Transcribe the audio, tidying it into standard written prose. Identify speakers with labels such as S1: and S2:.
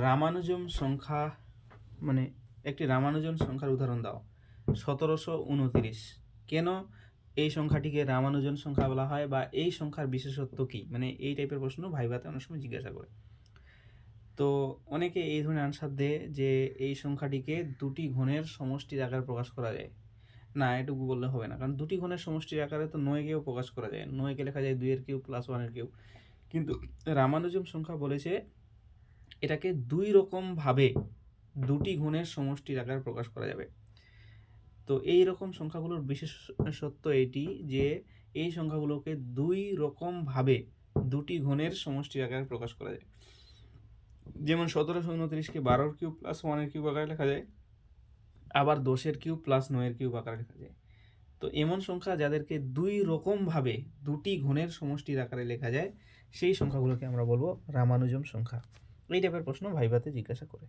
S1: রামানুজন সংখ্যা মানে একটি রামানুজন সংখ্যার উদাহরণ দাও। 1729। কেন এই সংখ্যাটিকে রামানুজন সংখ্যা বলা হয় বা এই সংখ্যার বিশেষত্ব কি, মানে এই টাইপের প্রশ্ন ভাইভাতে অনেক সময় জিজ্ঞাসা করে। তো অনেকে এই ধরনের আনসার দেয় যে এই সংখ্যাটিকে দুটি ঘনের সমষ্টির আকারে প্রকাশ করা যায়। না, এটুকু বললে হবে না, কারণ দুটি ঘনের সমষ্টির আকারে তো 9কেও প্রকাশ করা যায়। 9কে লেখা যায় 2 এর কিউব প্লাস 1 এর কিউব। কিন্তু রামানুজন সংখ্যা বলেছে এটাকে দুই রকমভাবে দুটি গুণের সমষ্টির আকারে প্রকাশ করা যাবে। তো এই রকম সংখ্যাগুলোর বিশেষত্ব এটি যে এই সংখ্যাগুলোকে দুই রকমভাবে দুটি গুণের সমষ্টির আকারে প্রকাশ করা যায়। যেমন 1729কে 12 কিউব প্লাস 1 এর কিউব আকারে লেখা যায়, আবার 10 কিউব প্লাস 9 কিউব আকারে লেখা যায়। তো এমন সংখ্যা যাদেরকে দুই রকমভাবে দুটি গুণের সমষ্টির আকারে লেখা যায় সেই সংখ্যাগুলোকে আমরা বলবো রামানুজন সংখ্যা। এই টাইপের প্রশ্ন ভাইভাতে জিজ্ঞাসা করে।